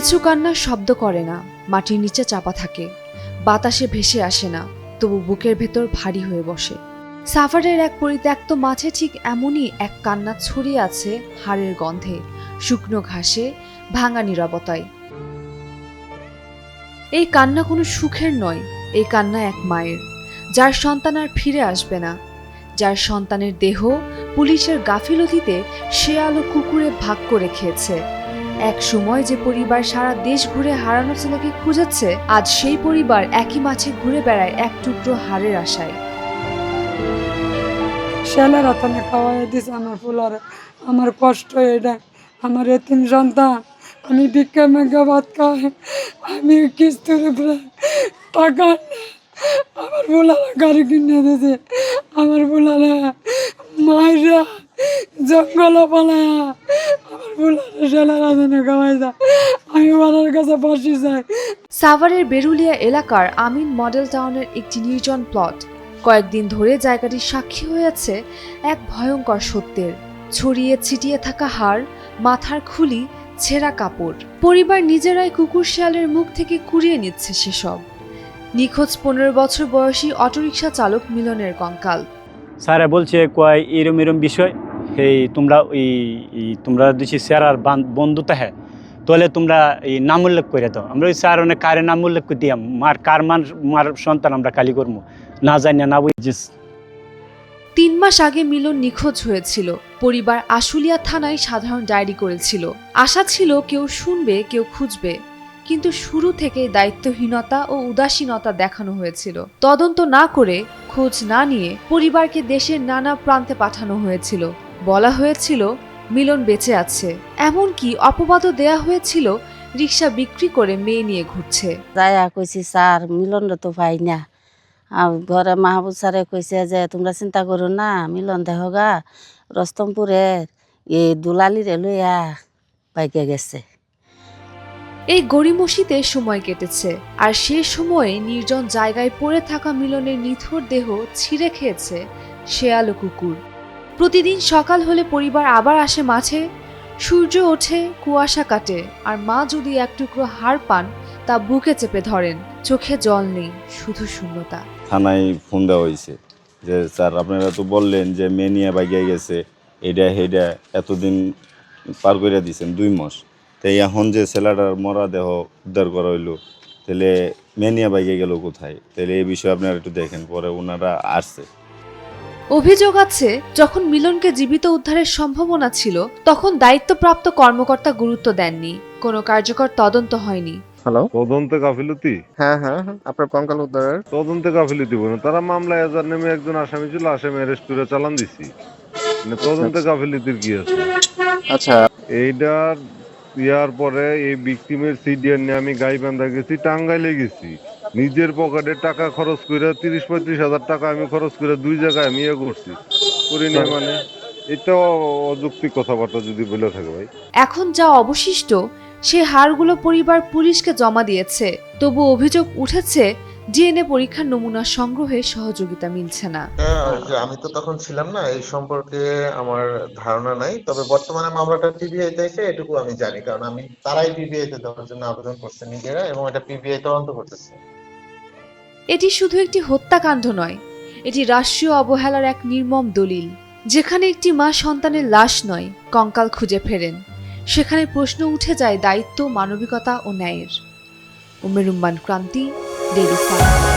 কিছু কান্নার শব্দ করে না, মাটির নিচে চাপা থাকে, বাতাসে ভেসে আসে না, তবু বুকের ভেতর ভারী হয়ে বসে। সাফারের এক পরিত্যক্ত মাঠে ঠিক এমনই এক কান্না ছড়িয়ে আছে, হাড়ের গন্ধে, শুকনো ঘাসে, ভাঙা নীরবতায়। এই কান্না কোনো সুখের নয়, এই কান্না এক মায়ের, যার সন্তান আর ফিরে আসবে না, যার সন্তানের দেহ পুলিশের গাফিলতিতে শেয়াল ও কুকুরে ভাগ করে খেয়েছে। এক সময় যে পরিবার সারা দেশ ঘুরে হারানো ছেলেকে খুঁজেছে, আজ সেই পরিবার একই মাঠে ঘুরে বেড়ায় এক টুকরো হাড়ের আশায়। শেলের হাতানে খাওয়াই দিছে আমার ফুলার, আমার কষ্ট এটা, আমার এতিম সন্তান, আমি ভিক্ষা মেঘা ভাত খাই, আমি কিস্তির উপরে টাকা আমার ফুলারা গাড়ি কিনে দিয়েছে, আমার ফুলারা মায়েরা জঙ্গল পালায়া আমার ফুলারা শেলের হাতানে খাওয়াই যায়, আমি ওনার কাছে বসে যাই। সাভারের বেরুলিয়া এলাকার আমিন মডেল টাউনের একটি নির্জন প্লট। কয়েকদিন ধরে জায়গাটি সাক্ষী হয়েছে এক ভয়ঙ্কর সত্যের। ছড়িয়ে ছিটিয়ে থাকা হাড়, মাথার খুলি, ছেঁড়া কাপড়। পরিবার নিজেরাই কুকুর শিয়ালের মুখ থেকে কুড়িয়ে নিচ্ছে সেসব। নিখোঁজ 15 বছর বয়সী অটোরিকশা চালক মিলনের কঙ্কাল। স্যারে বলছে কয় এরম বিষয়, তোমরা যদি স্যার বন্ধুতা হ্যাঁ তাহলে তোমরা এই নাম উল্লেখ করে দাও। আমরা ওই স্যার অনেক কারে নাম উল্লেখ করে দিয়াম, মার সন্তান আমরা কালি করবো না জানি না বুঝিস। 3 মাস আগে মিলন নিখোঁজ হয়েছিল। পরিবার আশুলিয়া থানায় সাধারণ ডায়েরি করেছিল। আশা ছিল কেউ শুনবে, কেউ খুঁজবে, কিন্তু শুরু থেকে দায়িত্বহীনতা ও উদাসীনতা দেখানো হয়েছিল। তদন্ত না করে, খোঁজ না নিয়ে পরিবারকে দেশের নানা প্রান্তে পাঠানো হয়েছিল। বলা হয়েছিল মিলন বেঁচে আছে, এমনকি অপবাদও দেয়া হয়েছিল রিকশা বিক্রি করে মেয়ে নিয়ে ঘুরছে। যাইয়া কইছি স্যার মিলন তো পাই না, আর ঘরে মাহবুব স্যারে কইছে যে তোমরা চিন্তা করো না, মিলন দেহগা রস্তমপুরের এই দুলালিরে লইয়া বাইকে গেছে। এই গড়িমসিতে সময় কেটেছে, আর সে সময়ে নির্জন জায়গায় পড়ে থাকা মিলনের নিথর দেহ ছিঁড়ে খেয়েছে শেয়াল ও কুকুর। প্রতিদিন সকাল হলে পরিবার আবার আসে মাঠে। সূর্য ওঠে, কুয়াশা কাটে, আর মা যদি এক টুকরো হাড় পান তা বুকে চেপে ধরেন। চোখে জল নেই, শুধু শূন্যতা। থানায় ফোন দেওয়া হয়েছে যে স্যার আপনারা তো বললেন যে মেয়ে নিয়ে বাইকে গেছে, এটা হেডা এতদিন পার করে দিয়েছেন 2 মাস, তাই এখন যে ছেলেটার মরা দেহ উদ্ধার করা হইলো, তাহলে মেয়ে নিয়ে বাইকে গেল কোথায়? তাহলে এই বিষয়ে আপনারা একটু দেখেন। পরে ওনারা আসছে। অভিযোগ আছে, যখন মিলনকে জীবিত উদ্ধারের সম্ভাবনা ছিল তখন দায়িত্বপ্রাপ্ত কর্মকর্তা গুরুত্ব দেননি, কোনো কার্যকর তদন্ত হয়নি। হ্যালো, তদন্তে গাফিলতি? হ্যাঁ, আপনার কঙ্কাল উদ্ধারের তদন্তে গাফিলতি বলে তারা মামলায় এজার নেমে একজন আসামি ছিল, আসামি অ্যারেস্ট করে চালান দিছি। তদন্তে গাফিলতির কি আছে? আচ্ছা, এইটার ইয়ার পরে এই ভিকটিমের সিডিআর নিয়ে আমি গাইবান্ধা গেছি, টাঙ্গাইলে গেছি, নিজের পকেটে টাকা খরচ করে 30-35 হাজার টাকা আমি খরচ করে 2 জায়গায় আমি ইয়ে করছি করিনি। মানে এটা অযৌক্তিক কথাবার্তা যদি বলে থাকে ভাই। এখন যা অবশিষ্ট সে হাড়গুলো পরিবার পুলিশকে জমা দিয়েছে, তবু অভিযোগ উঠেছে ডিএনএ পরীক্ষার নমুনা সংগ্রহে সহযোগিতা মিলছে না। আমি তো তখন ছিলাম না, এই সম্পর্কে আমার ধারণা নাই। তবে বর্তমানে মামলাটা পিবিআই তে আছে এটুকু আমি জানি, কারণ আমি তারাই পিবিআই তে দেওয়ার জন্য আবেদন করছে নিজেরা, এবং এটা পিবিআই তদন্ত করতেছে। এটি শুধু একটি হত্যাকাণ্ড নয়, এটি রাষ্ট্রীয় অবহেলার এক নির্মম দলিল। যেখানে একটি মা সন্তানের লাশ নয়, কঙ্কাল খুঁজে ফেরেন, সেখানে প্রশ্ন উঠে যায় দায়িত্ব, মানবিকতা ও ন্যায়ের। উমের রুম্মান ক্রান্তি, ডেইলি স্টার।